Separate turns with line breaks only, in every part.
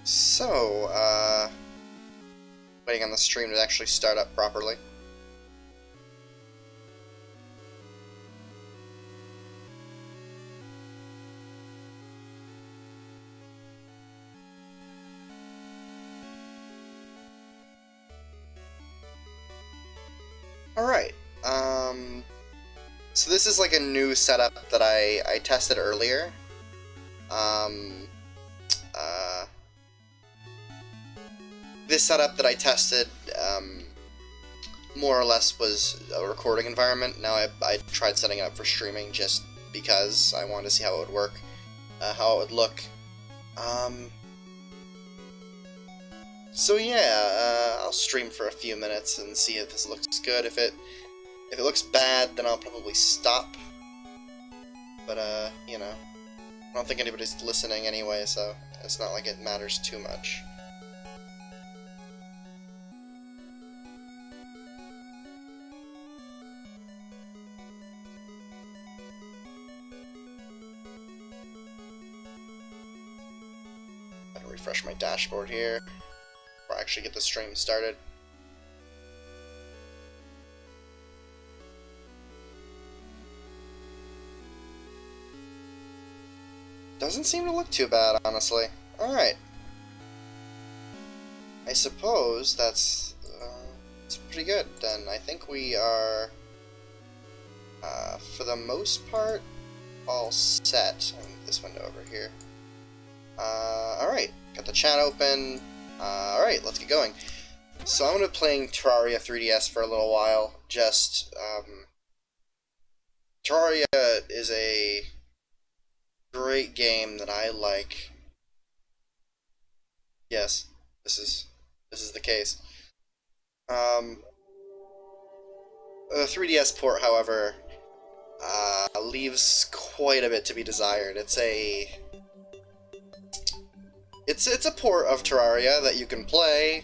So, waiting on the stream to actually start up properly. Alright, so this is like a new setup that I tested earlier. This setup that I tested, more or less was a recording environment. Now I tried setting it up for streaming just because I wanted to see how it would work, how it would look. So yeah, I'll stream for a few minutes and see if this looks good. If it looks bad, then I'll probably stop. But you know, I don't think anybody's listening anyway, so it's not like it matters too much. Gotta refresh my dashboard here before I actually get the stream started. Doesn't seem to look too bad, honestly. Alright. I suppose that's pretty good, then. I think we are, for the most part, all set. I'll move this window over here. Alright, got the chat open. Alright, let's get going. So I'm going to be playing Terraria 3DS for a little while. Terraria is a great game that I like. Yes, this is the case. The 3DS port, however, leaves quite a bit to be desired. It's a port of Terraria that you can play.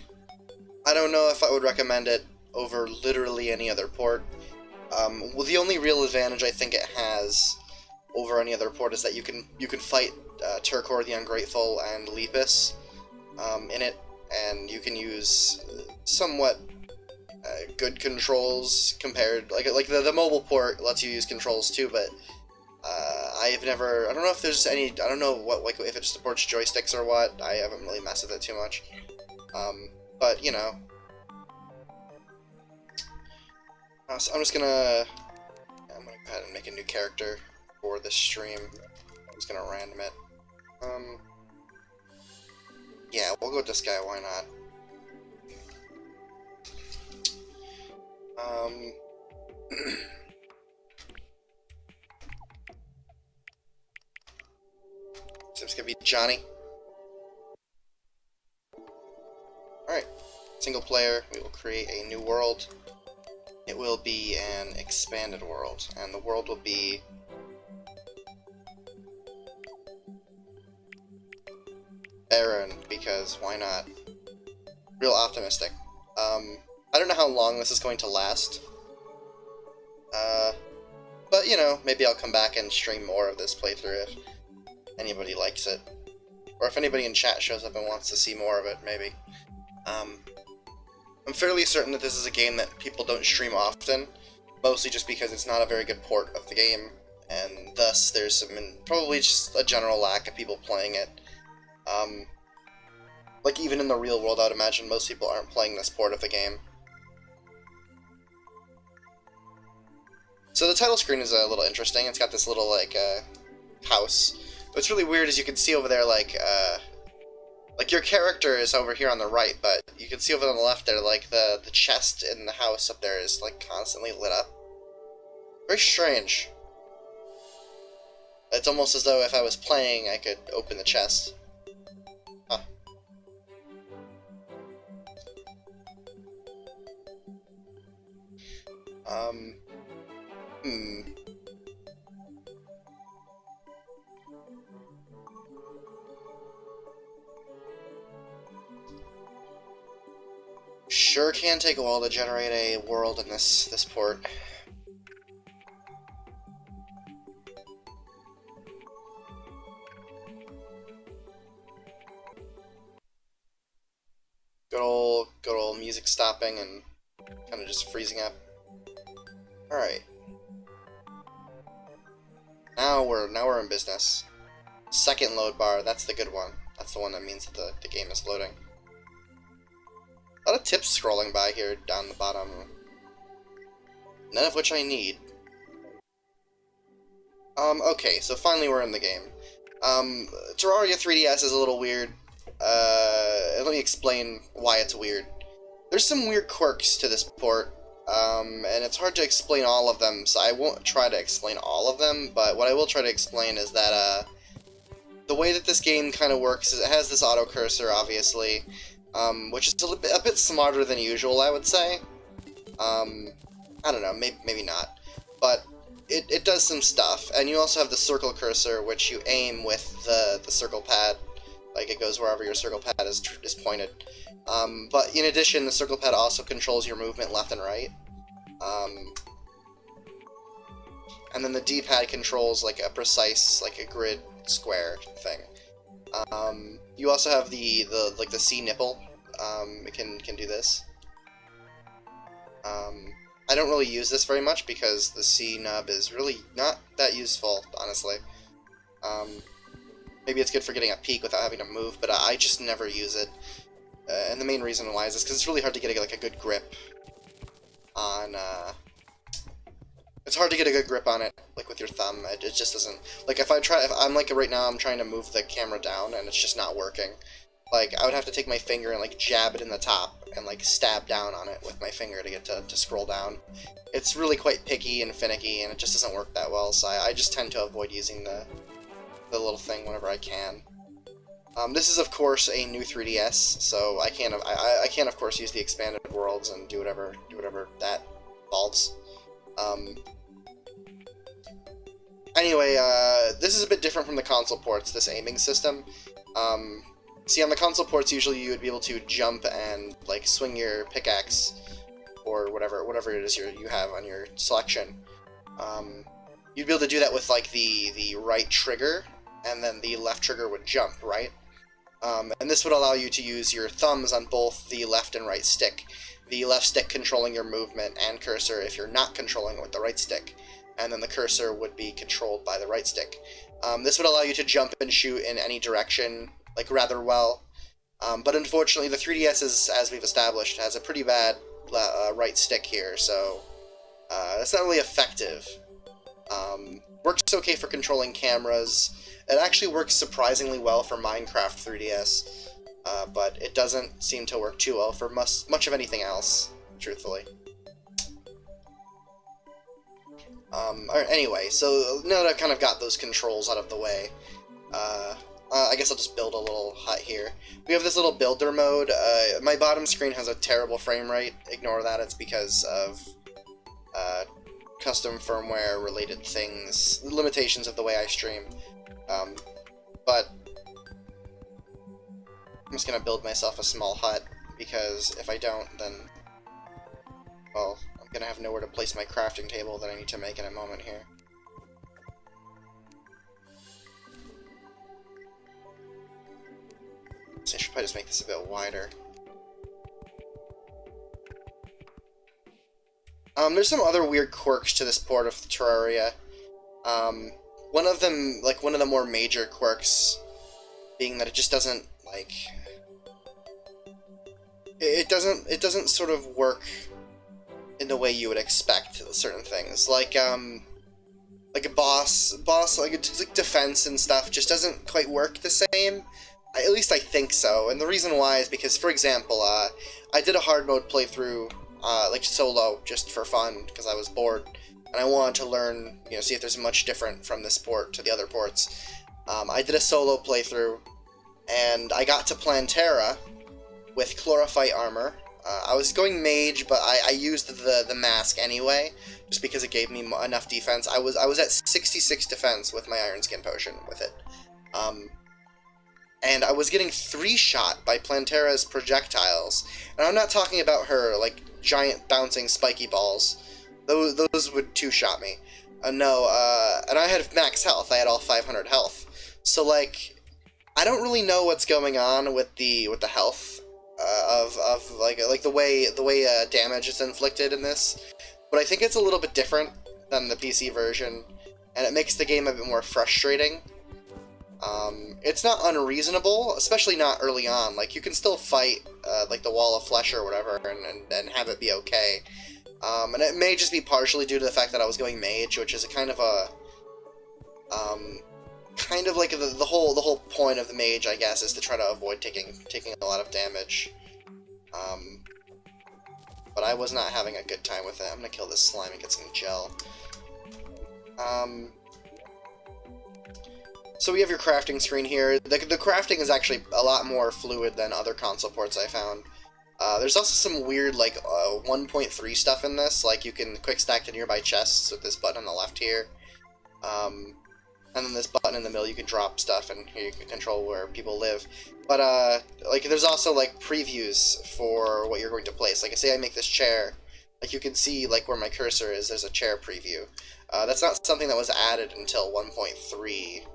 I don't know if I would recommend it over literally any other port. Well, the only real advantage I think it has over any other port is that you can fight Turkor the Ungrateful and Lepus in it, and you can use somewhat good controls compared, like the mobile port lets you use controls too, but I don't know if there's any, I don't know what, like, if it supports joysticks or what. I haven't really messed with it too much, but you know. So I'm gonna go ahead and make a new character for this stream. I'm just gonna random it. Yeah, we'll go with this guy, why not? So it's gonna be Johnny. Alright, single player, we will create a new world. It will be an expanded world, and the world will be barren, because why not? Real optimistic. I don't know how long this is going to last. But, you know, maybe I'll come back and stream more of this playthrough if anybody likes it. Or if anybody in chat shows up and wants to see more of it, maybe. I'm fairly certain that this is a game that people don't stream often, mostly just because it's not a very good port of the game, and thus there's probably just a general lack of people playing it. Like, even in the real world, I would imagine most people aren't playing this port of the game. So the title screen is a little interesting. It's got this little, like, house. What's really weird is you can see over there, like your character is over here on the right, but you can see over on the left there, like, the chest in the house up there is, like, constantly lit up. Very strange. It's almost as though if I was playing, I could open the chest. Huh. Sure can take a while to generate a world in this port. good old music stopping and kind of just freezing up. Alright. Now we're in business. Second load bar, that's the good one. That's the one that means that the game is loading. A lot of tips scrolling by here down the bottom. None of which I need. Okay, so finally we're in the game. Terraria 3DS is a little weird. Let me explain why it's weird. There's some weird quirks to this port, and it's hard to explain all of them, so I won't try to explain all of them, but what I will try to explain is that, the way that this game kind of works is it has this auto cursor, obviously, which is a bit smarter than usual, I would say. I don't know, maybe not, but it does some stuff, and you also have the circle cursor, which you aim with the circle pad, like it goes wherever your circle pad is pointed. But in addition, the circle pad also controls your movement left and right. And then the D-pad controls like a precise, like a grid square thing. You also have the C nipple. It can do this. I don't really use this very much because the C nub is really not that useful, honestly. Maybe it's good for getting a peek without having to move, but I just never use it. And the main reason why is because it's really hard to get like a good grip on. It's hard to get a good grip on it, like with your thumb. It just doesn't. Like if I'm like right now, I'm trying to move the camera down, and it's just not working. Like I would have to take my finger and like jab it in the top and like stab down on it with my finger to get to scroll down. It's really quite picky and finicky, and it just doesn't work that well. So I just tend to avoid using the little thing whenever I can. This is of course a new 3DS, so I can't of course use the expanded worlds and do whatever that involves. Anyway, this is a bit different from the console ports. This aiming system. See, on the console ports, usually you would be able to jump and like swing your pickaxe or whatever it is you have on your selection. You'd be able to do that with like the right trigger, and then the left trigger would jump, right? And this would allow you to use your thumbs on both the left and right stick. The left stick controlling your movement and cursor if you're not controlling it with the right stick, and then the cursor would be controlled by the right stick. This would allow you to jump and shoot in any direction, like rather well. But unfortunately, the 3DS is, as we've established, has a pretty bad right stick here, so it's not really effective. Works okay for controlling cameras. It actually works surprisingly well for Minecraft 3DS, but it doesn't seem to work too well for much of anything else, truthfully. Anyway, so now that I've kind of got those controls out of the way, I guess I'll just build a little hut here. We have this little builder mode. My bottom screen has a terrible frame rate. Ignore that, it's because of custom firmware related things, limitations of the way I stream. But I'm just gonna build myself a small hut, because if I don't, then, well, I'm gonna have nowhere to place my crafting table that I need to make in a moment here. So I should probably just make this a bit wider. There's some other weird quirks to this port of Terraria. One of them, like one of the more major quirks, being that it just doesn't like it doesn't sort of work in the way you would expect certain things. Like a boss like defense and stuff just doesn't quite work the same. At least I think so. And the reason why is because, for example, I did a hard mode playthrough like solo just for fun because I was bored. And I wanted to learn, see if there's much different from this port to the other ports. I did a solo playthrough, and I got to Plantera with chlorophyte armor. I was going mage, but I used the mask anyway, just because it gave me enough defense. I was at 66 defense with my iron skin potion with it. And I was getting 3-shot by Plantera's projectiles. And I'm not talking about her, like, giant bouncing spiky balls. Those would 2-shot me. No, and I had max health. I had all 500 health. So, like, I don't really know what's going on with the health of like the way damage is inflicted in this, but I think it's a little bit different than the PC version, and it makes the game a bit more frustrating. It's not unreasonable, especially not early on. Like, you can still fight like the wall of flesh or whatever, and have it be okay. And it may just be partially due to the fact that I was going mage, which is a kind of a kind of like the whole point of the mage, I guess, is to try to avoid taking a lot of damage. But I was not having a good time with it. I'm gonna kill this slime and get some gel. So we have your crafting screen here. The crafting is actually a lot more fluid than other console ports I found. There's also some weird, like, 1.3 stuff in this, like you can quick stack to nearby chests with this button on the left here. And then this button in the middle, you can drop stuff, and here you can control where people live. But, like, there's also, like, previews for what you're going to place. Like, say I make this chair, like, you can see, like, where my cursor is, there's a chair preview. That's not something that was added until 1.3.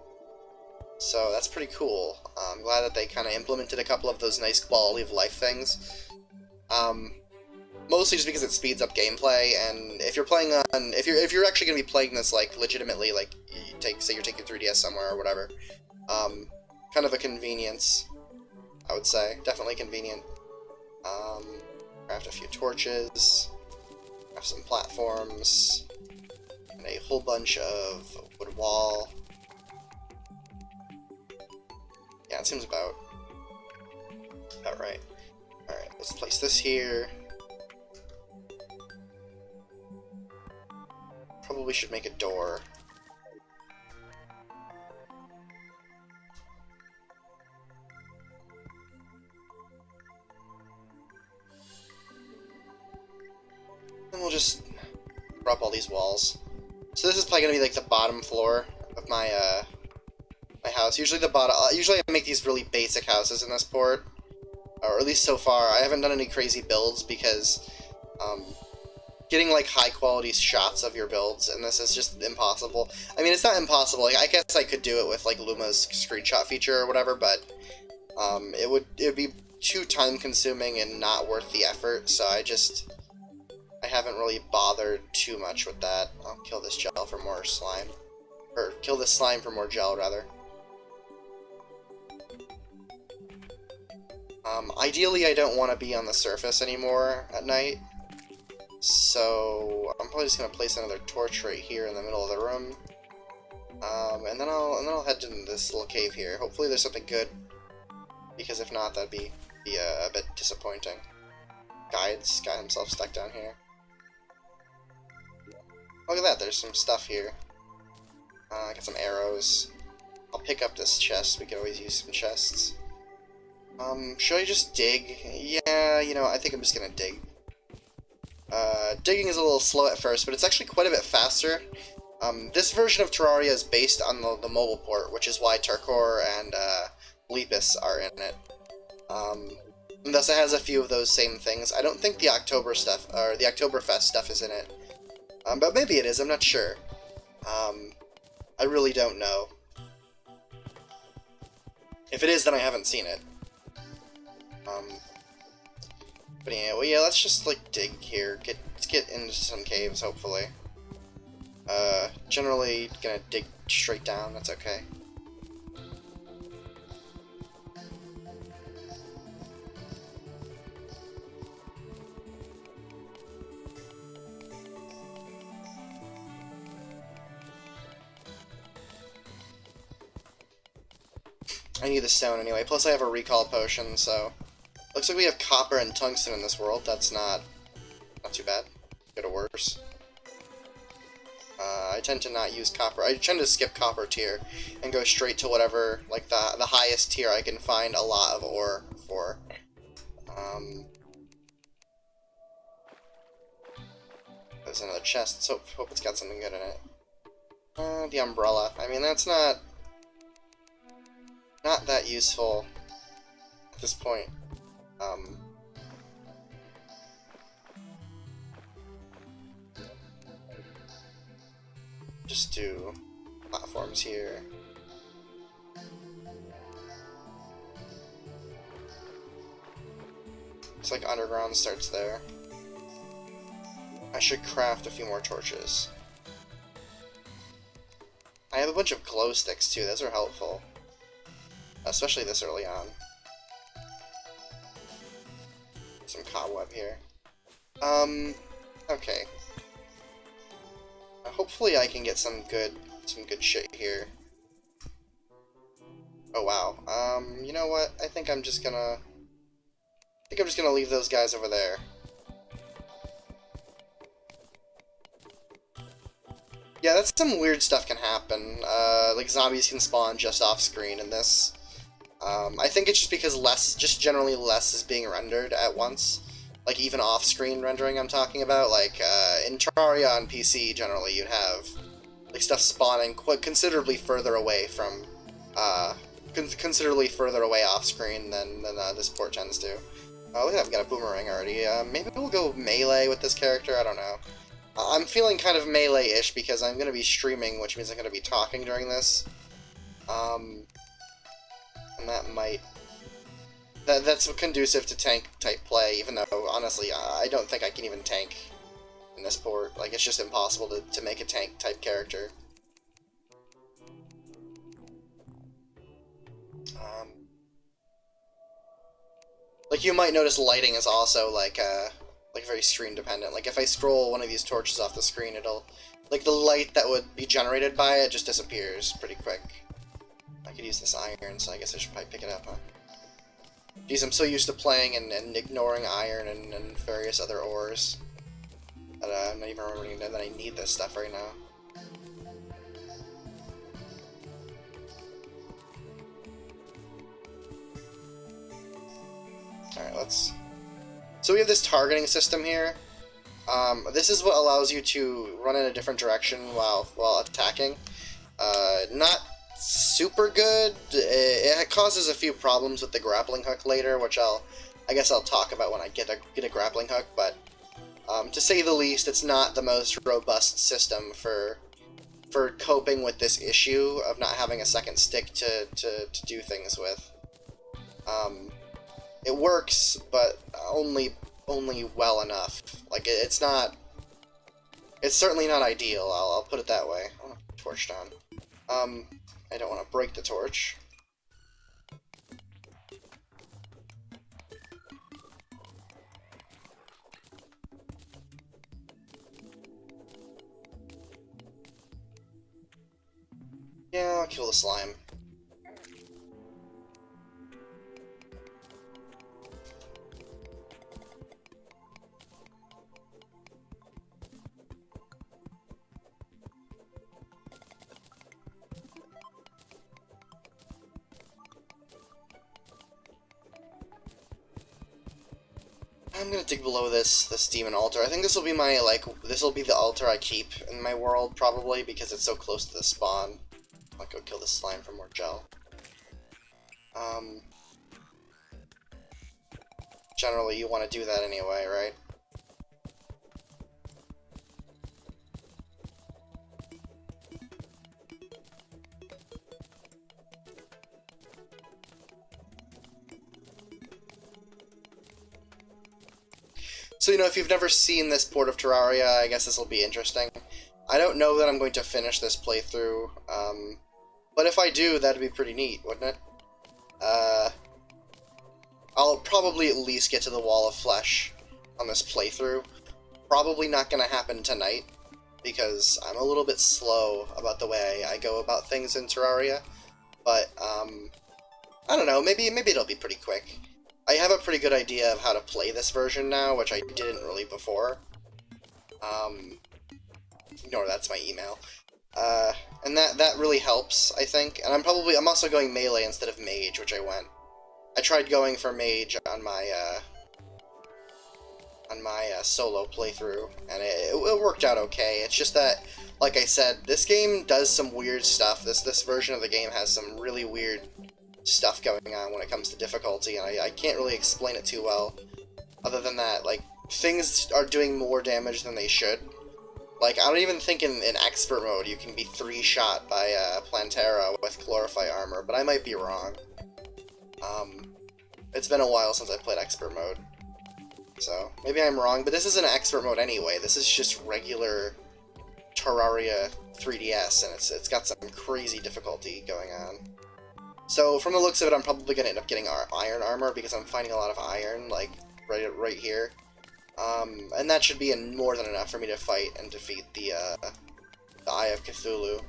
So that's pretty cool. I'm glad that they kind of implemented a couple of those nice quality of life things. Mostly just because it speeds up gameplay, and if you're playing on, if you're actually going to be playing this, like, legitimately, like, say you're taking 3DS somewhere or whatever, kind of a convenience, I would say. Definitely convenient. Craft a few torches, craft some platforms, and a whole bunch of wood wall. Yeah, it seems about right. Alright, let's place this here. Probably should make a door. And we'll just drop all these walls. So this is probably gonna be like the bottom floor of my my house. Usually usually I make these really basic houses in this port, or at least so far. I haven't done any crazy builds because getting like high quality shots of your builds in this is just impossible. I mean, it's not impossible. Like, I guess I could do it with like Luma's screenshot feature or whatever, but it would be too time consuming and not worth the effort. So I haven't really bothered too much with that. I'll kill this gel for more slime, or kill this slime for more gel rather. Ideally, I don't want to be on the surface anymore at night. So I'm probably just gonna place another torch right here in the middle of the room, and then I'll head to this little cave here. Hopefully there's something good, because if not, that'd be a bit disappointing. Guy himself stuck down here. Look at that, there's some stuff here. I got some arrows. I'll pick up this chest. We could always use some chests. Should I just dig? Yeah, you know, I think I'm just gonna dig. Digging is a little slow at first, but it's actually quite a bit faster. This version of Terraria is based on the mobile port, which is why Tarkor and Lepus are in it. And thus it has a few of those same things. I don't think the October stuff, or the Oktoberfest stuff is in it. But maybe it is, I'm not sure. I really don't know. If it is, then I haven't seen it. But yeah, let's just like dig here. Let's get into some caves, hopefully. Generally gonna dig straight down. That's okay. I need the stone anyway. Plus, I have a recall potion, so looks like we have copper and tungsten in this world. That's not too bad. Good or worse. I tend to not use copper. I tend to skip copper tier and go straight to whatever, like the highest tier I can find a lot of ore for. There's another chest. So hope it's got something good in it. The umbrella. I mean, that's not that useful at this point. Just do platforms here. Looks like underground starts there. I should craft a few more torches. I have a bunch of glow sticks too, those are helpful. Especially this early on. Some cobweb here. Okay. Hopefully I can get some good shit here. Oh wow. You know what? I think I'm just gonna leave those guys over there. Yeah, that's some weird stuff can happen. Like zombies can spawn just off screen in this. I think it's just because generally less is being rendered at once. Like even off-screen rendering I'm talking about. Like in Terraria on PC, generally you'd have like stuff spawning considerably further away from, considerably further away off-screen than this port tends to. Look at that, I've got a boomerang already. Maybe we'll go melee with this character. I don't know. I'm feeling kind of melee-ish because I'm going to be streaming, which means I'm going to be talking during this. And that might... That's conducive to tank-type play, even though, honestly, I don't think I can even tank in this port. Like, it's just impossible to make a tank-type character. Like, you might notice lighting is also, like very screen-dependent. Like, if I scroll one of these torches off the screen, it'll... Like, the light that would be generated by it just disappears pretty quick. I could use this iron, so I guess I should probably pick it up, huh? Geez, I'm so used to playing and ignoring iron and various other ores that I'm not even remembering that I need this stuff right now. Alright, let's... So we have this targeting system here. This is what allows you to run in a different direction while attacking. Not super good. It causes a few problems with the grappling hook later, which I guess I'll talk about when I get a grappling hook. But to say the least, it's not the most robust system for coping with this issue of not having a second stick to do things with. It works, but only well enough. Like it's certainly not ideal. I'll put it that way. I want to torch down. I don't want to break the torch. Yeah, I'll kill the slime. I'm gonna dig below this demon altar. I think this will be my, this will be the altar I keep in my world, probably, because it's so close to the spawn. I'll go kill the slime for more gel. Generally, you want to do that anyway, right? So, you know, if you've never seen this port of Terraria, I guess this will be interesting. I don't know that I'm going to finish this playthrough, but if I do, that'd be pretty neat, wouldn't it? I'll probably at least get to the Wall of Flesh on this playthrough. Probably not going to happen tonight, because I'm a little bit slow about the way I go about things in Terraria, but, I don't know, maybe it'll be pretty quick. I have a pretty good idea of how to play this version now, which I didn't really before. Ignore that's my email. And that really helps, I think. And I'm also going melee instead of mage, which I tried going for mage on my solo playthrough, and it worked out okay. It's just that, like I said, this game does some weird stuff. This version of the game has some really weird stuff going on when it comes to difficulty, and I can't really explain it too well. Other than that, like, things are doing more damage than they should. Like, I don't even think in expert mode you can be 3-shot by Plantera with Glorify Armor, but I might be wrong. It's been a while since I played expert mode. So, maybe I'm wrong, but this isn't expert mode anyway. This is just regular Terraria 3DS, and it's got some crazy difficulty going on. So, from the looks of it, I'm probably going to end up getting iron armor, because I'm finding a lot of iron, like, right here. And that should be more than enough for me to fight and defeat the Eye of Cthulhu.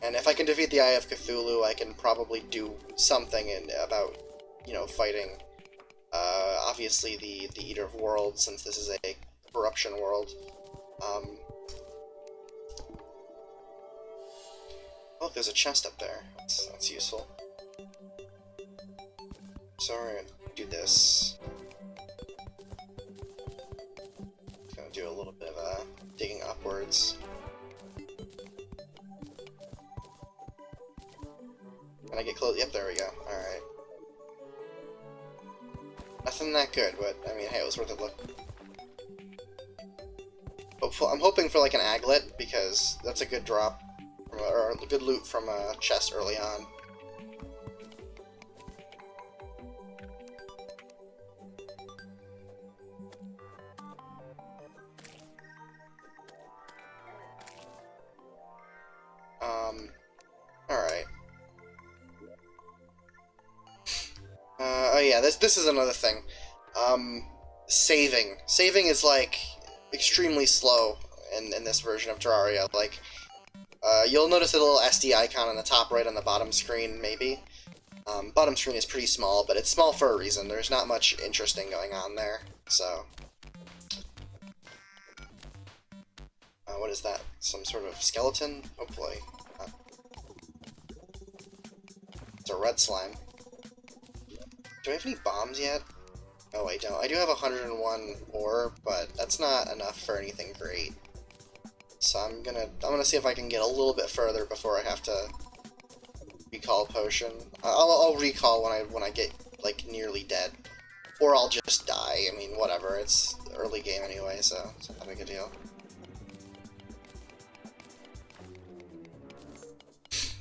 And if I can defeat the Eye of Cthulhu, I can probably do something about, you know, fighting, obviously the Eater of Worlds, since this is a corruption world. Oh, there's a chest up there. That's useful. So we're gonna do this. Gonna do a little bit of digging upwards. Can I get close? Yep, there we go. Alright. Nothing that good, but, I mean, hey, it was worth a look. I'm hoping for, like, an aglet, because that's a good drop, or a good loot from a chest early on. Alright. Oh yeah, this is another thing. Saving. Saving is, like, extremely slow in this version of Terraria. Like, you'll notice a little SD icon on the top right on the bottom screen, maybe. Bottom screen is pretty small, but it's small for a reason. There's not much interesting going on there, so... what is that? Some sort of skeleton? Hopefully. It's a red slime. Do I have any bombs yet? Oh, I don't. I do have 101 ore, but that's not enough for anything great. So I'm gonna see if I can get a little bit further before I have to recall a potion. I'll recall when I get like nearly dead, or I'll just die. I mean, whatever. It's early game anyway, so it's not a big deal.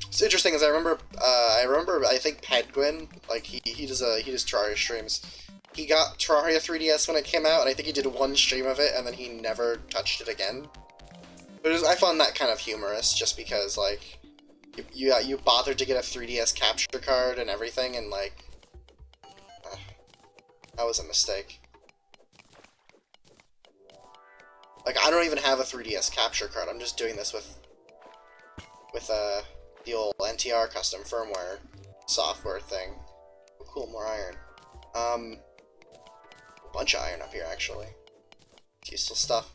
It's interesting, as I remember, I think Pedguin, like, he does Terraria streams. He got Terraria 3DS when it came out, and I think he did one stream of it, and then he never touched it again. But I found that kind of humorous, just because, like, you bothered to get a 3DS capture card and everything, and, like, that was a mistake. Like, I don't even have a 3DS capture card, I'm just doing this with the old NTR custom firmware software thing. Oh, cool, more iron. A bunch of iron up here, actually. It's useful stuff.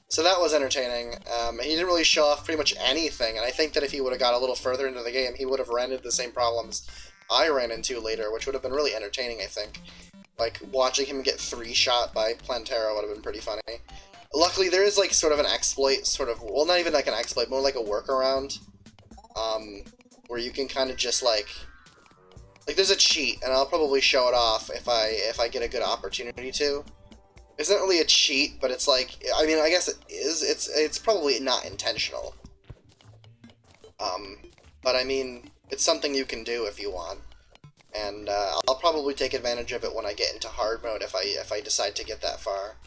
So that was entertaining. He didn't really show off pretty much anything, and I think that if he would have got a little further into the game, he would have ran into the same problems I ran into later, which would have been really entertaining, I think. Like, watching him get 3-shot by Plantera would have been pretty funny. Luckily, there is, like, sort of an exploit, well, not even like an exploit, more like a workaround, where you can kind of just, like, there's a cheat, and I'll probably show it off if I get a good opportunity to. It's not really a cheat, but it's like, I mean, I guess it is, it's probably not intentional. But I mean, it's something you can do if you want, and, I'll probably take advantage of it when I get into hard mode if I decide to get that far.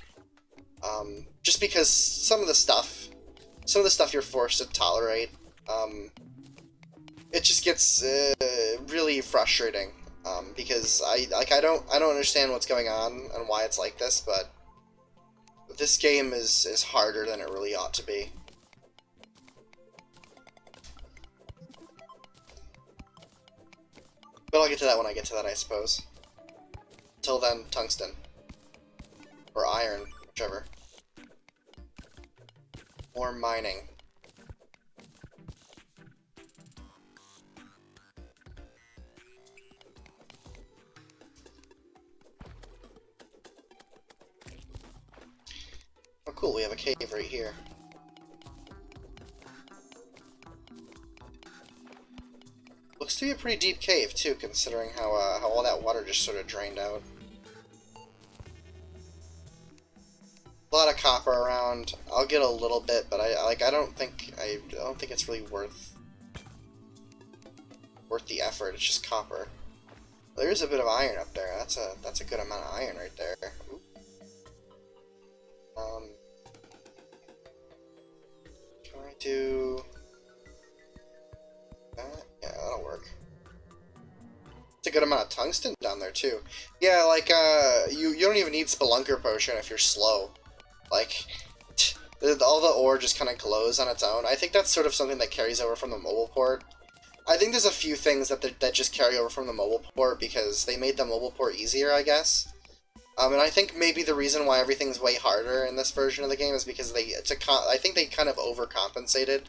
Just because some of the stuff you're forced to tolerate, it just gets really frustrating. Because I don't understand what's going on and why it's like this, but this game is harder than it really ought to be. But I'll get to that when I get to that, I suppose. Until then, tungsten. Or iron, whichever. Or mining. Oh cool, we have a cave right here. Looks to be a pretty deep cave too, considering how all that water just sort of drained out. A lot of copper around. I'll get a little bit, but I don't think it's really worth the effort. It's just copper. There's a bit of iron up there. That's a good amount of iron right there. Ooh. Can I do that? Yeah, that'll work. It's a good amount of tungsten down there too. Yeah, like you don't even need Spelunker Potion if you're slow. Like all the ore just kind of glows on its own. I think that's sort of something that carries over from the mobile port. I think there's a few things that just carry over from the mobile port because they made the mobile port easier, I guess. And I think maybe the reason why everything's way harder in this version of the game is because I think they kind of overcompensated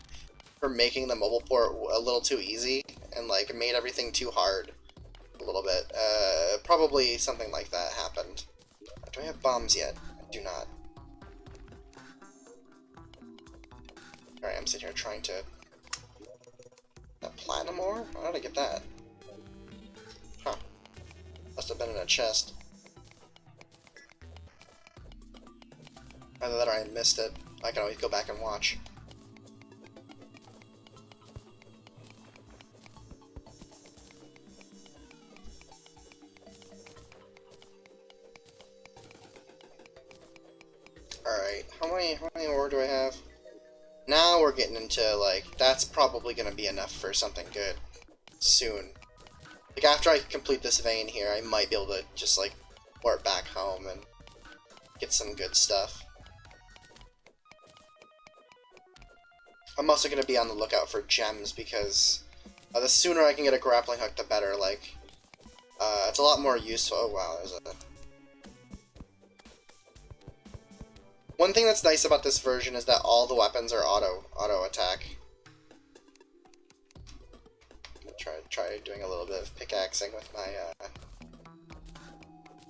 for making the mobile port a little too easy and like made everything too hard a little bit. Probably something like that happened. Do I have bombs yet? I do not. Alright, I'm sitting here trying to... That platinum ore? How did I get that? Huh. Must have been in a chest. Either that or I missed it. I can always go back and watch. Alright, how many ore do I have? Now we're getting into, like, that's probably gonna be enough for something good. Soon. Like, after I complete this vein here, I might be able to just, like, port back home and get some good stuff. I'm also gonna be on the lookout for gems, because the sooner I can get a grappling hook, the better. Like, it's a lot more useful. Oh, wow, there's a... One thing that's nice about this version is that all the weapons are auto attack. I'm gonna try doing a little bit of pickaxing with my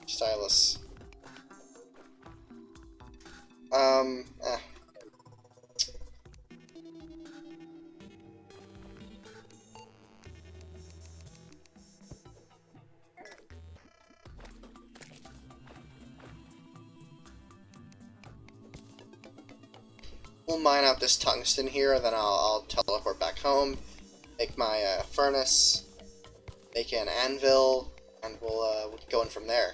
stylus. We'll mine out this tungsten here, and then I'll teleport back home, make my furnace, make an anvil, and we'll get going from there.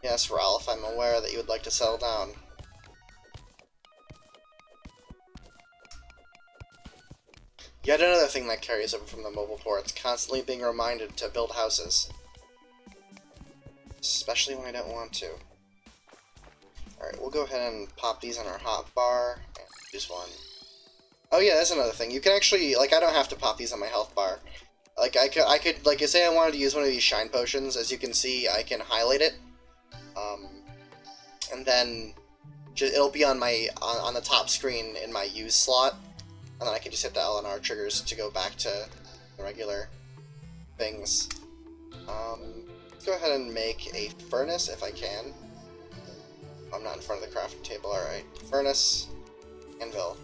Yes, Ralph, I'm aware that you would like to settle down. Yet another thing that carries over from the mobile ports, constantly being reminded to build houses. Especially when I don't want to. Alright, we'll go ahead and pop these on our hotbar, and use one. Oh yeah, that's another thing. You can actually, like, I don't have to pop these on my health bar. Like, I could, like, say I wanted to use one of these shine potions, as you can see, I can highlight it. And then, it'll be on my, on the top screen in my use slot. And then I can just hit the L and R triggers to go back to the regular things. Let's go ahead and make a furnace if I can. I'm not in front of the crafting table, alright. Furnace, anvil.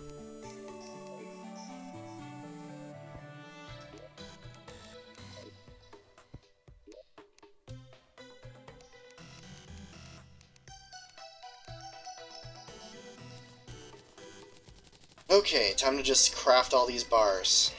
Okay, time to just craft all these bars.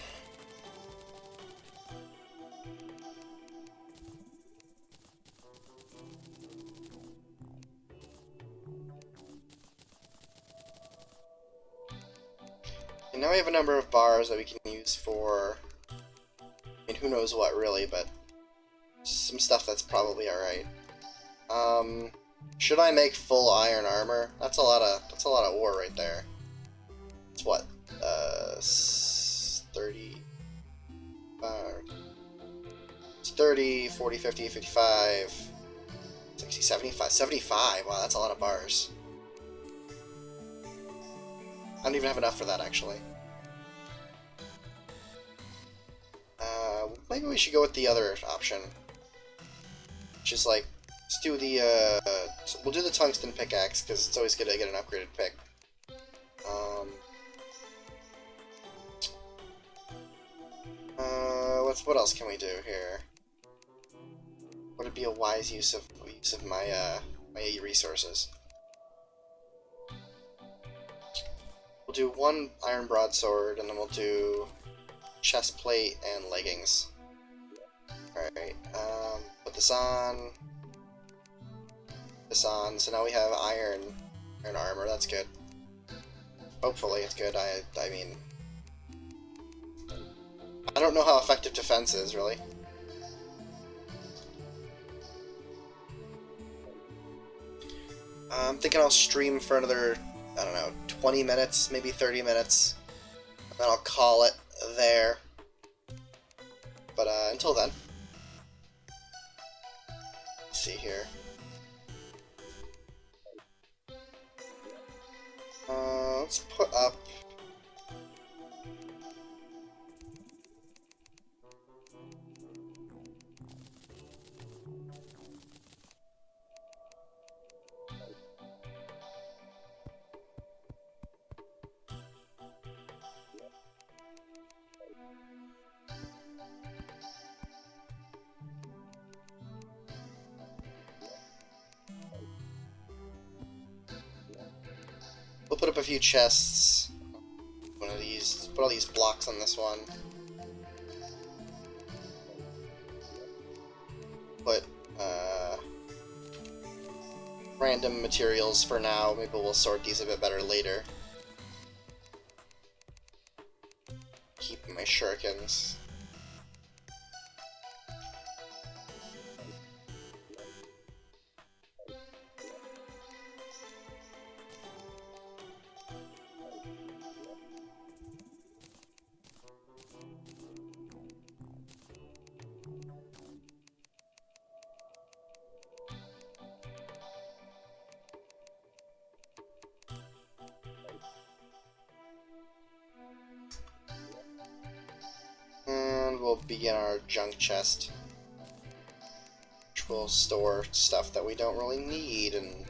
And now we have a number of bars that we can use for, I mean, who knows what really, but some stuff that's probably alright. Should I make full iron armor? That's a lot of ore right there. It's what? 30... it's 30, 40, 50, 55, 60, 75, 75. Wow, that's a lot of bars. I don't even have enough for that, actually. Maybe we should go with the other option. Which is like, let's do the, we'll do the tungsten pickaxe, because it's always good to get an upgraded pick. What else can we do here? would be a wise use of my my resources. We'll do one iron broadsword, and then we'll do chest plate and leggings. Alright, put this on. This on. So now we have iron armor. That's good. Hopefully it's good. I mean, I don't know how effective defense is, really. I'm thinking I'll stream for another, I don't know, 20 minutes, maybe 30 minutes. And then I'll call it there. But until then, let's see here. Let's put up. We'll put up a few chests. One of these. Put all these blocks on this one. Put random materials for now. Maybe we'll sort these a bit better later. Keep my shurikens. We'll begin our junk chest, which will store stuff that we don't really need and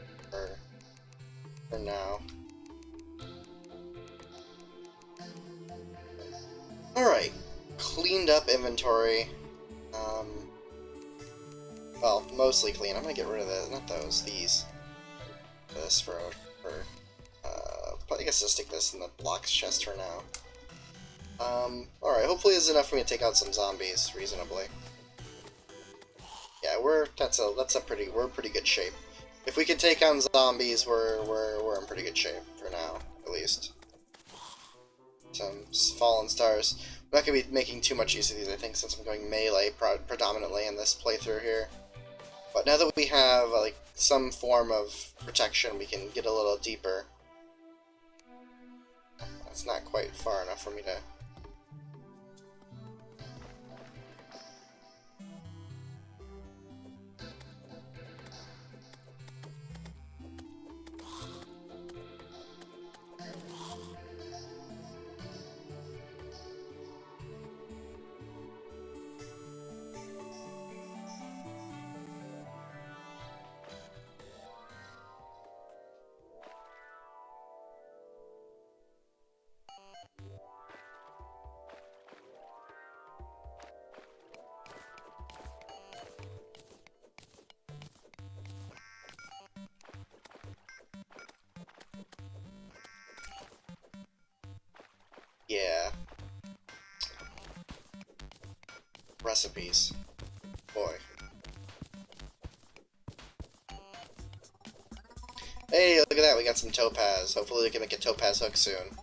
for now. Alright, cleaned up inventory. Well, mostly clean. I'm gonna get rid of the, not those, these. This for I guess I'll stick this in the blocks chest for now. Alright, hopefully this is enough for me to take out some zombies reasonably. Yeah, we're in pretty good shape. If we can take on zombies, we're in pretty good shape for now, at least. Some fallen stars. I'm not gonna be making too much use of these, I think, since I'm going melee predominantly in this playthrough here. But now that we have like some form of protection, we can get a little deeper. That's not quite far enough for me to. Yeah. Recipes. Boy. Hey, look at that, we got some topaz. Hopefully we can make a topaz hook soon.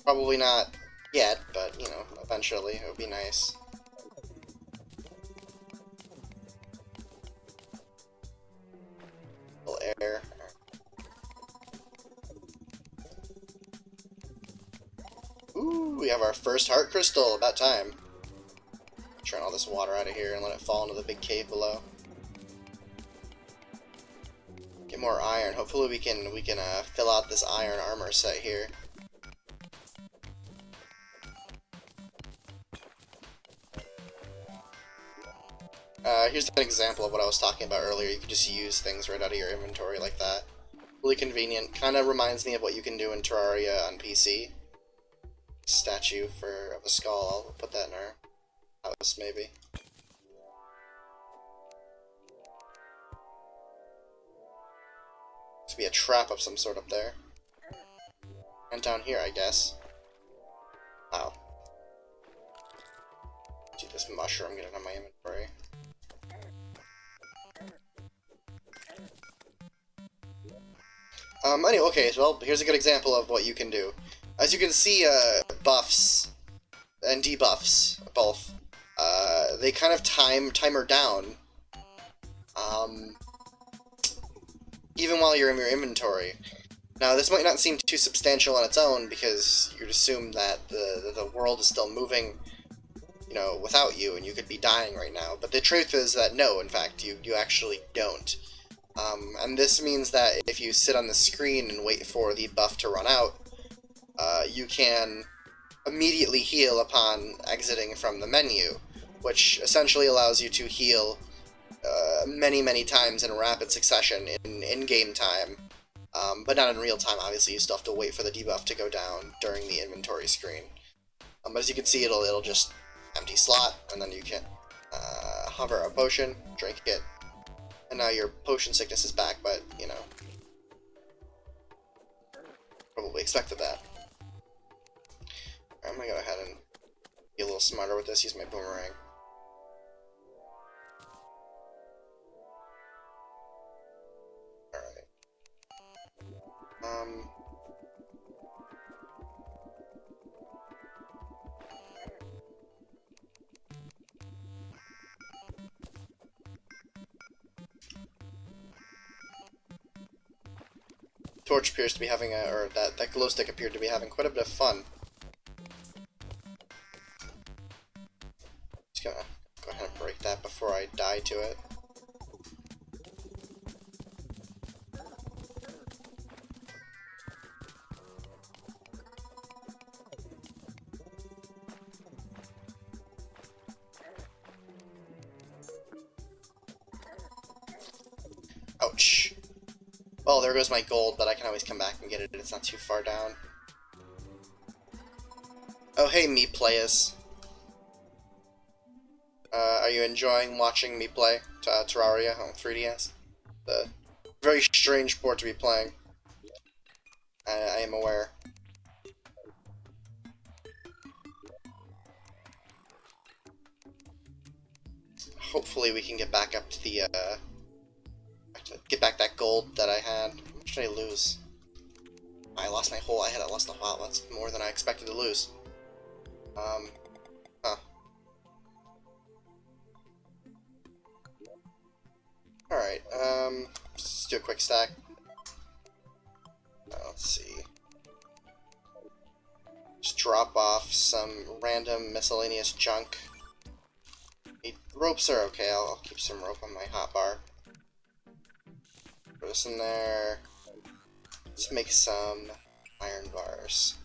Probably not yet, but, you know, eventually it would be nice. A little air. Ooh, we have our first heart crystal. About time. Turn all this water out of here and let it fall into the big cave below. Get more iron. Hopefully we can fill out this iron armor set here. Here's an example of what I was talking about earlier. You can just use things right out of your inventory like that. Really convenient. Kind of reminds me of what you can do in Terraria on PC. Statue of a skull. I'll put that in our house, maybe. To be a trap of some sort up there. And down here, I guess. Wow. See this mushroom get it on my inventory. Anyway, okay, well, here's a good example of what you can do. As you can see, buffs and debuffs, both, they kind of timer down, even while you're in your inventory. Now, this might not seem too substantial on its own, because you'd assume that the world is still moving, you know, without you, and you could be dying right now. But the truth is that no, in fact, you actually don't. And this means that if you sit on the screen and wait for the buff to run out, you can immediately heal upon exiting from the menu, which essentially allows you to heal many times in rapid succession in-game time, but not in real time. Obviously, you still have to wait for the debuff to go down during the inventory screen. But as you can see, it'll just empty slot, and then you can hover a potion, drink it, and now your potion sickness is back, but, you know, probably expected that. I'm gonna go ahead and be a little smarter with this, use my boomerang. Alright. Torch appears to be having or that glow stick appeared to be having quite a bit of fun. Just gonna go ahead and break that before I die to it. Ouch. Well, there goes my gold, but I can always come back and get it. It's not too far down. Oh, hey, me players. Are you enjoying watching me play Terraria on 3DS? The very strange port to be playing. I am aware. Hopefully we can get back up to the, get back that gold that I had. How much did I lose? I lost my whole, I lost a lot. That's more than I expected to lose. Huh. Alright, let's do a quick stack. Let's see. Just drop off some random miscellaneous junk. Ropes are okay, I'll keep some rope on my hotbar. Throw this in there. Let's make some iron bars.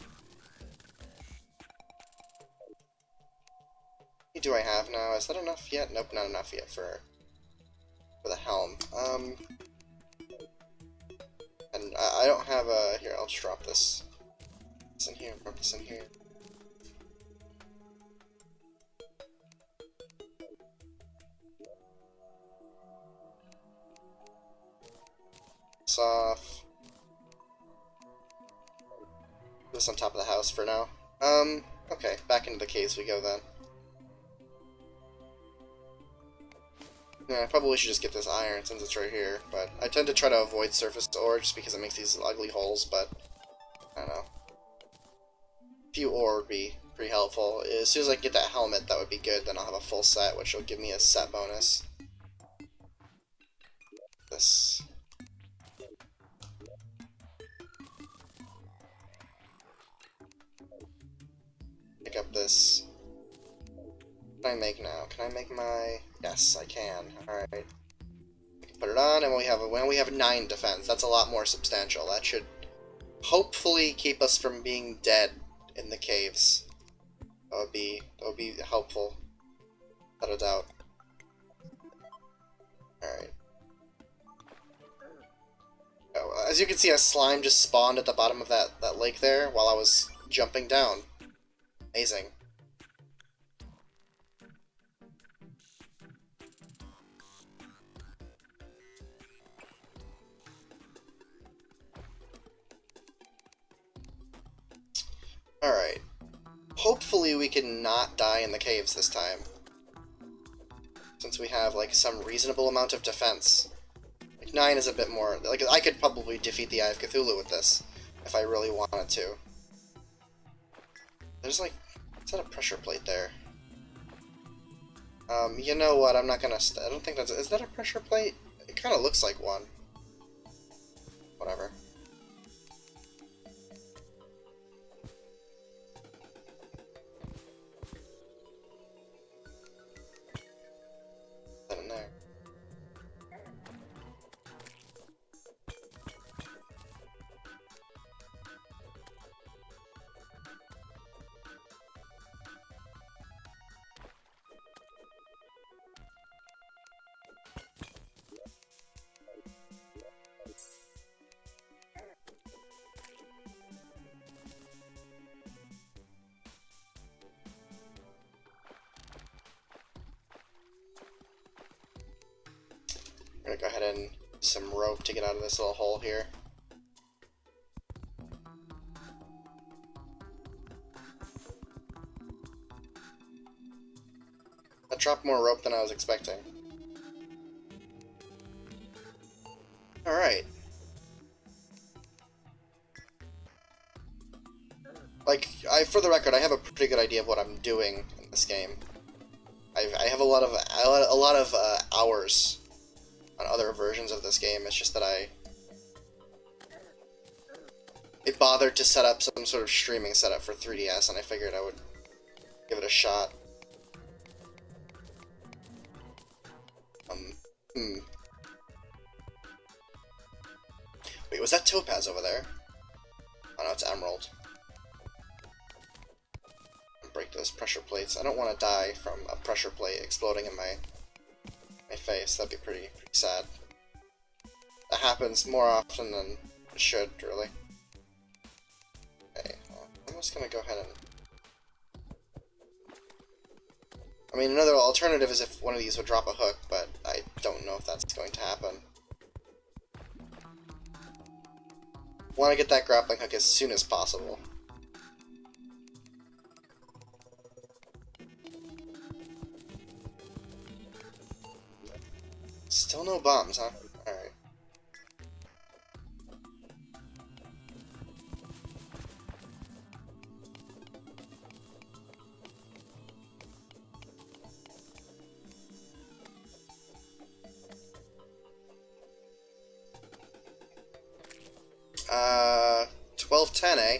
What do I have now? Is that enough yet? Nope, not enough yet for the helm. And I don't have a... Here, I'll just drop this. This in here, drop this in here. This off. Put this on top of the house for now. Okay, back into the caves we go then. Yeah, I probably should just get this iron since it's right here, but I tend to try to avoid surface ore just because it makes these ugly holes, but I don't know. A few ore would be pretty helpful. As soon as I can get that helmet, that would be good, then I'll have a full set, which will give me a set bonus. This. Pick up this. What can I make now? Can I make my... Yes, I can. Alright. I can put it on, and when we have 9 defense, that's a lot more substantial. That should hopefully keep us from being dead in the caves. That would be helpful. Without a doubt. Alright. Oh, as you can see, a slime just spawned at the bottom of that lake there while I was jumping down. Amazing. Alright. Hopefully we can not die in the caves this time. Since we have, like, some reasonable amount of defense. Like, 9 is a bit more... Like, I could probably defeat the Eye of Cthulhu with this, if I really wanted to. There's, like... Is that a pressure plate there? You know what, I'm not gonna... I don't think that's... Is that a pressure plate? It kind of looks like one. Whatever. That in there. I'm gonna go ahead and some rope to get out of this little hole here. That dropped more rope than I was expecting. Alright. Like, for the record, I have a pretty good idea of what I'm doing in this game. I have a lot of hours on other versions of this game. It's just that I bothered to set up some sort of streaming setup for 3DS, and I figured I would give it a shot. Wait, was that topaz over there? Oh no, it's emerald. Break those pressure plates. I don't want to die from a pressure plate exploding in my face. That'd be pretty sad. That happens more often than it should, really. Okay, well, I'm just gonna go ahead and... I mean, another alternative is if one of these would drop a hook, but I don't know if that's going to happen. Want to get that grappling hook as soon as possible. Still no bombs, huh? Alright. Uh, 1210, eh?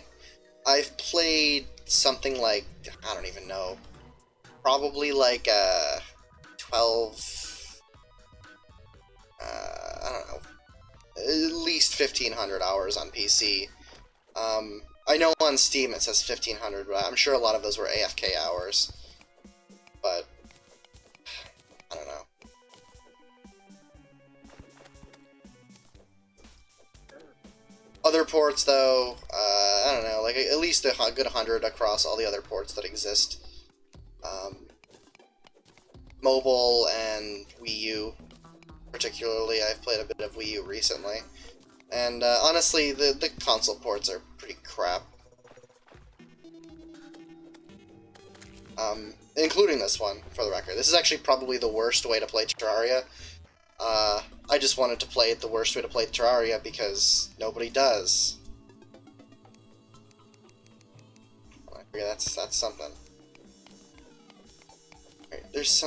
I've played something like, I don't even know, probably like 12... I don't know, at least 1,500 hours on PC. I know on Steam it says 1,500, but I'm sure a lot of those were AFK hours. But, I don't know. Other ports, though, I don't know, like at least a good 100 across all the other ports that exist. Mobile and Wii U. Particularly, I've played a bit of Wii U recently, and honestly, the console ports are pretty crap. Including this one, for the record. This is actually probably the worst way to play Terraria. I just wanted to play it the worst way to play Terraria because nobody does. I figure that's something. Right, there's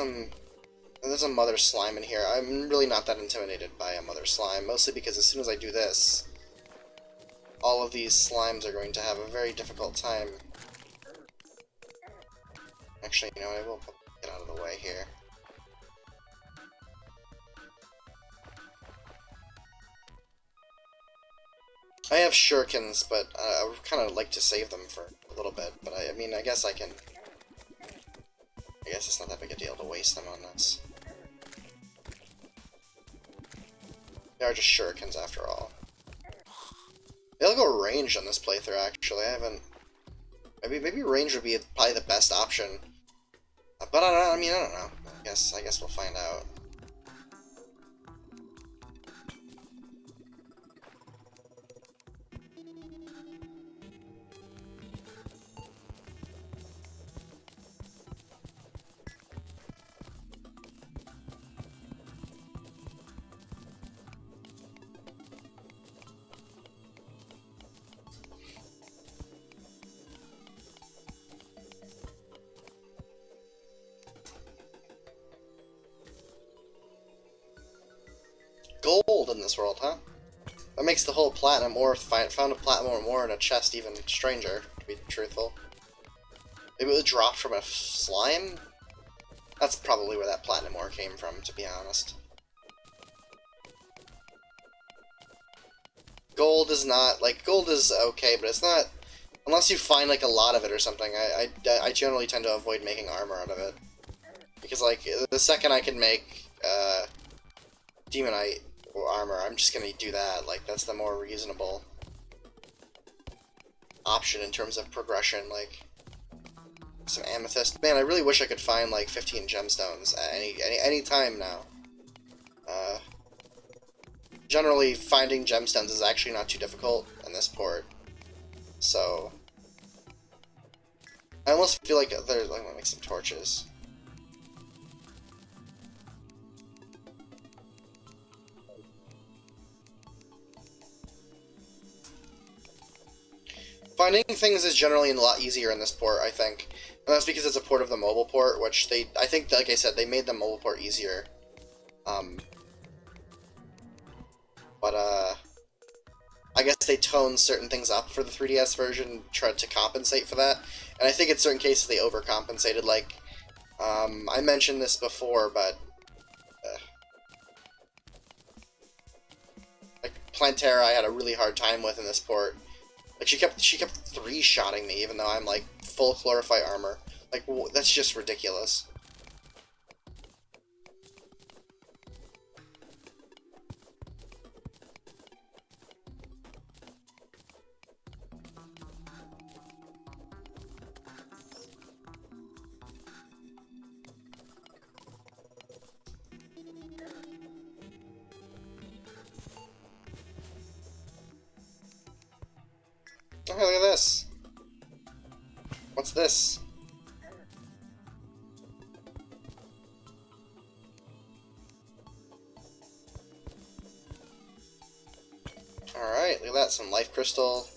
a mother slime in here. I'm really not that intimidated by a mother slime, mostly because as soon as I do this, all of these slimes are going to have a very difficult time. Actually, you know what, I will get out of the way here. I have shurikens, but I would kind of like to save them for a little bit, but I mean, I guess I can... I guess it's not that big a deal to waste them on this. They are just shurikens after all. They'll go range on this playthrough, actually. I haven't... Maybe range would be probably the best option. But I mean, I don't know. I guess we'll find out. gold in this world, huh? That makes the whole platinum ore, found a platinum ore in a chest even stranger, to be truthful. Maybe it was dropped from a slime? That's probably where that platinum ore came from, to be honest. Gold is not, like, gold is okay, but it's not, unless you find, like, a lot of it or something, I generally tend to avoid making armor out of it. Because, like, the second I can make, Demonite armor, I'm just gonna do that. Like, that's the more reasonable option in terms of progression. Like, some amethyst. Man, I really wish I could find, like, 15 gemstones at any time now. Generally, finding gemstones is actually not too difficult in this port. So, I almost feel like there's, like, I'm gonna make some torches. Finding things is generally a lot easier in this port, I think. And that's because it's a port of the mobile port, which I think, like I said, they made the mobile port easier. I guess they toned certain things up for the 3DS version, tried to compensate for that. And I think in certain cases they overcompensated, like, I mentioned this before, but, like, Plantera I had a really hard time with in this port. Like, she kept 3-shotting me, even though I'm, like, full Chlorophyte armor. Like, that's just ridiculous. Oh, hey, look at this. What's this? Alright, look at that, some life crystal.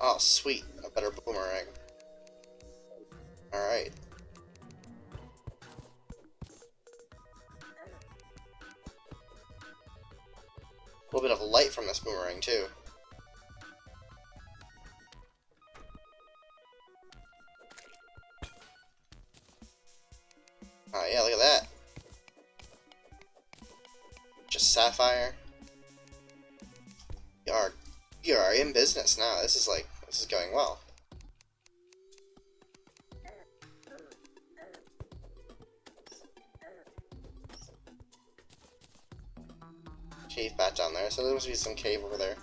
Oh, sweet, a better boomerang. Alright. A little bit of light from this boomerang, too. Oh, yeah, look at that. Just sapphire. You are in business now. This is going well. Cave bat down there, so there must be some cave over there.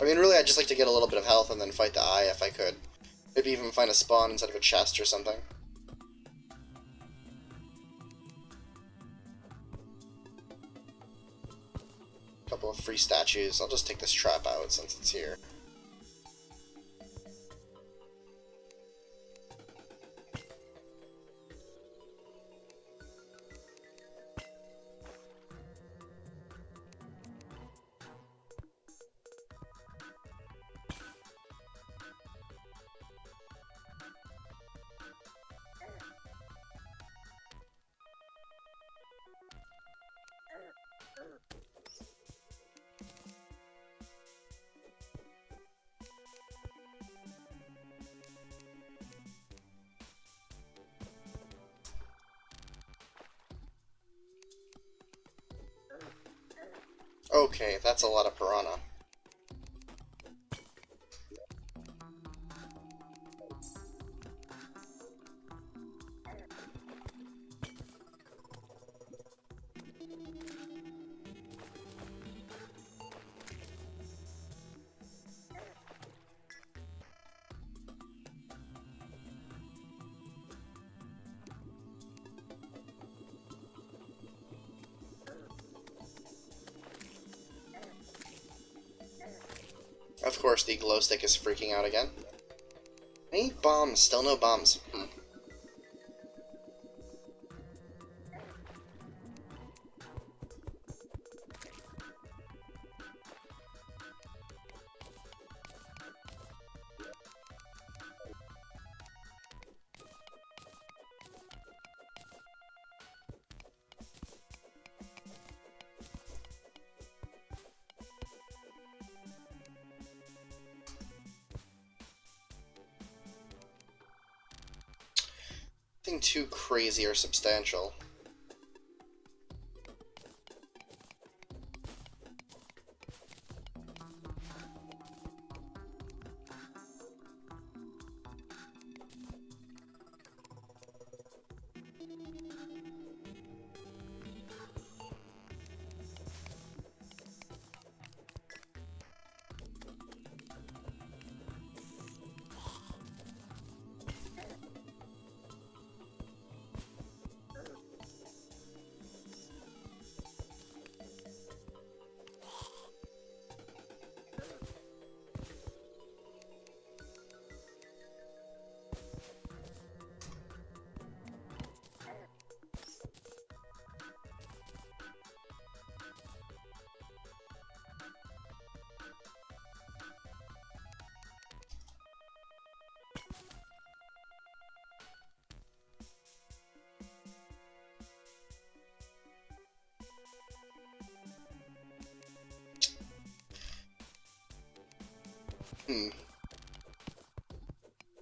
I mean, really, I'd just like to get a little bit of health and then fight the eye if I could. Maybe even find a spawn instead of a chest or something. Couple of free statues. I'll just take this trap out since it's here. Okay, that's a lot of piranha. Of course, the glow stick is freaking out again. I need bombs. Still no bombs. Nothing too crazy or substantial.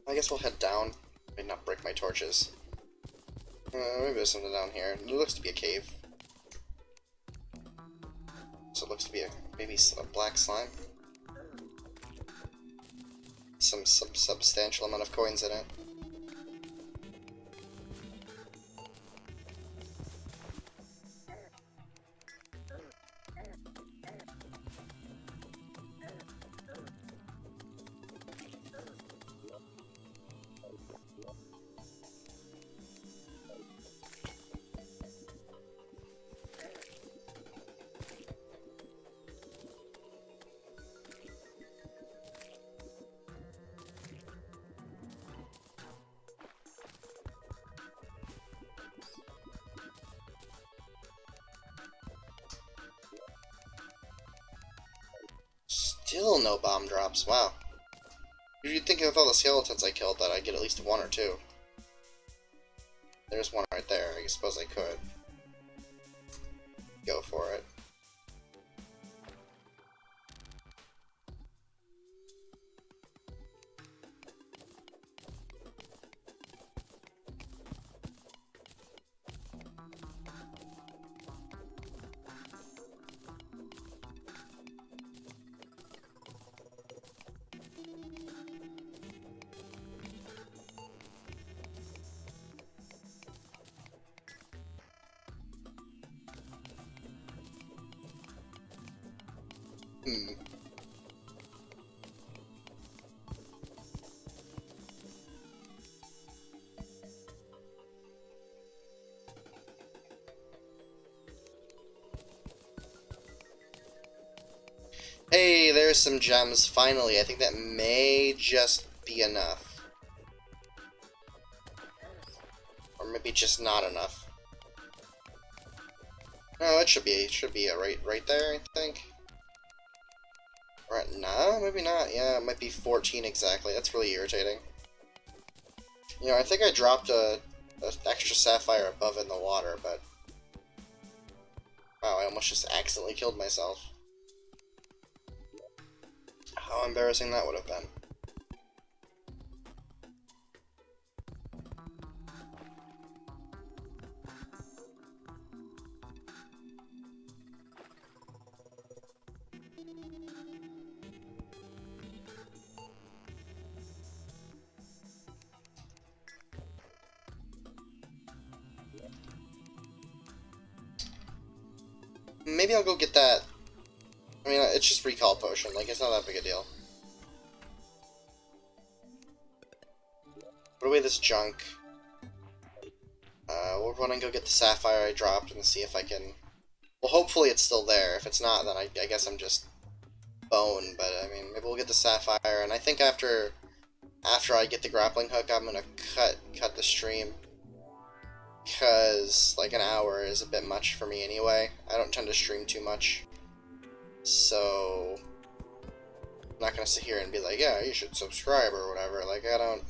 I guess we'll head down. Maybe not break my torches. Maybe there's something down here. It looks to be a cave. So it looks to be maybe a black slime. Some substantial amount of coins in it. Still no bomb drops, wow. You'd think with all the skeletons I killed that I'd get at least one or two. There's one right there, I suppose I could. Go for it. Hey, there's some gems, finally. I think that may just be enough. Or maybe just not enough. No, it should be right there, I think. Right, no, maybe not. Yeah, it might be 14 exactly. That's really irritating. You know, I think I dropped a extra sapphire above in the water, but wow, I almost just accidentally killed myself. How embarrassing that would have been. Maybe I'll go get that. I mean, it's just recall potion, like, it's not that big a deal. Put away this junk. We'll run and go get the sapphire I dropped and see if I can... Well, hopefully it's still there. If it's not, then I guess I'm just boned, but, I mean, maybe we'll get the sapphire, and I think after I get the grappling hook, I'm gonna cut the stream. Because, like, an hour is a bit much for me anyway. I don't tend to stream too much. So, I'm not gonna sit here and be like, yeah, you should subscribe or whatever. Like, I don't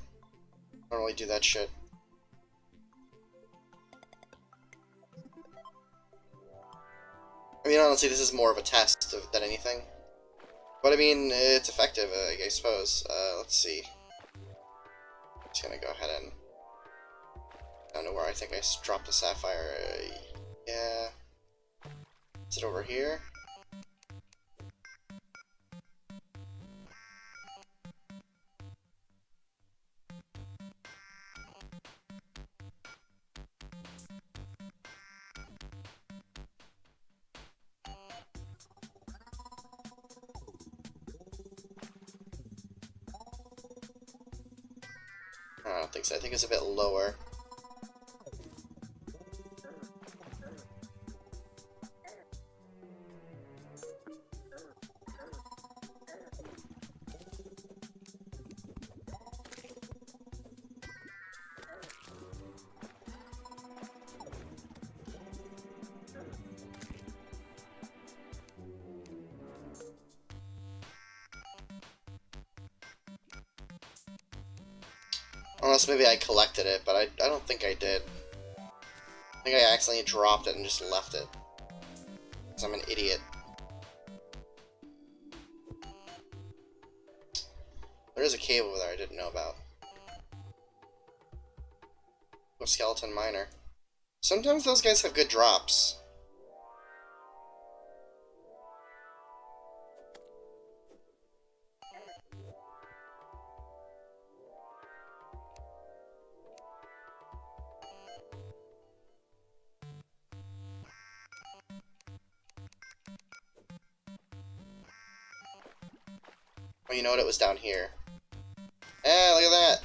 really do that shit. I mean, honestly, this is more of a test than anything. But, I mean, it's effective, I suppose. Let's see. Just gonna go ahead and I don't know where I think I dropped the sapphire. Yeah. Is it over here? I don't think so. I think it's a bit lower. Unless maybe I collected it, but I don't think I did. I think I accidentally dropped it and just left it. Because I'm an idiot. There is a cave over there I didn't know about. A skeleton miner. Sometimes those guys have good drops. Oh, you know what? It was down here. Eh, look at that!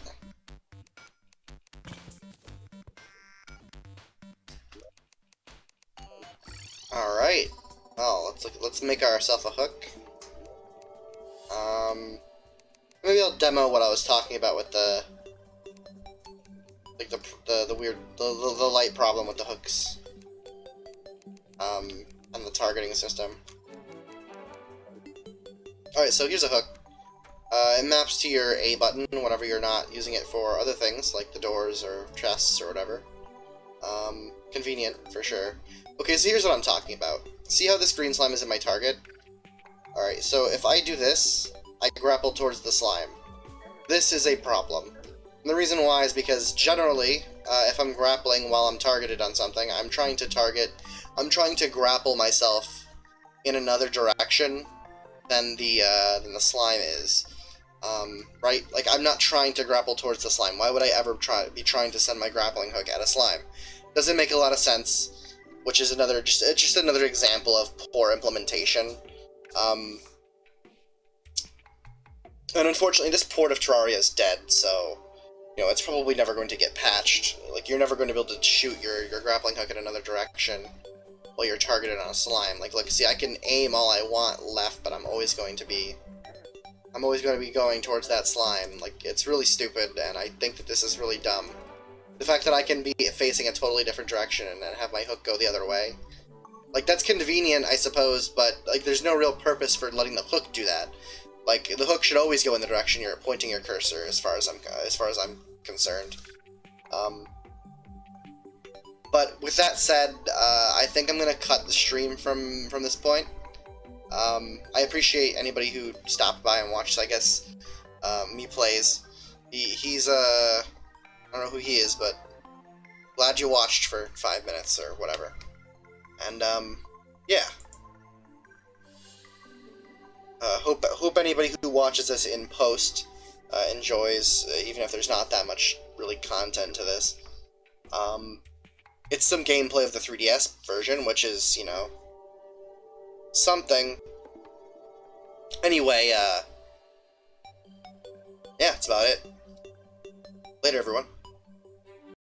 Alright. Well, let's make ourselves a hook. Maybe I'll demo what I was talking about with the weird the light problem with the hooks. And the targeting system. Alright, so here's a hook. It maps to your A button whenever you're not using it for other things, like the doors or chests or whatever. Convenient, for sure. Okay, so here's what I'm talking about. See how this green slime is in my target? Alright, so if I do this, I grapple towards the slime. This is a problem. And the reason why is because generally, if I'm grappling while I'm targeted on something, I'm trying to grapple myself in another direction than the slime is. Right? Like, I'm not trying to grapple towards the slime. Why would I ever be trying to send my grappling hook at a slime? Doesn't make a lot of sense, which is just another example of poor implementation. And unfortunately, this port of Terraria is dead, so, you know, it's probably never going to get patched. Like, you're never going to be able to shoot your grappling hook in another direction while you're targeted on a slime. Like, look, see, I can aim all I want left, but I'm always going to be going towards that slime. Like, it's really stupid, and I think that this is really dumb. The fact that I can be facing a totally different direction and have my hook go the other way. Like, that's convenient, I suppose, but, like, there's no real purpose for letting the hook do that. Like, the hook should always go in the direction you're pointing your cursor, as far as I'm concerned. But with that said, I think I'm gonna cut the stream from this point. I appreciate anybody who stopped by and watched, I guess, me plays. He's I don't know who he is, but glad you watched for 5 minutes or whatever. And, yeah. Hope anybody who watches this in post enjoys, even if there's not that much really content to this. It's some gameplay of the 3DS version, which is, you know, something. Anyway, yeah, that's about it. Later, everyone.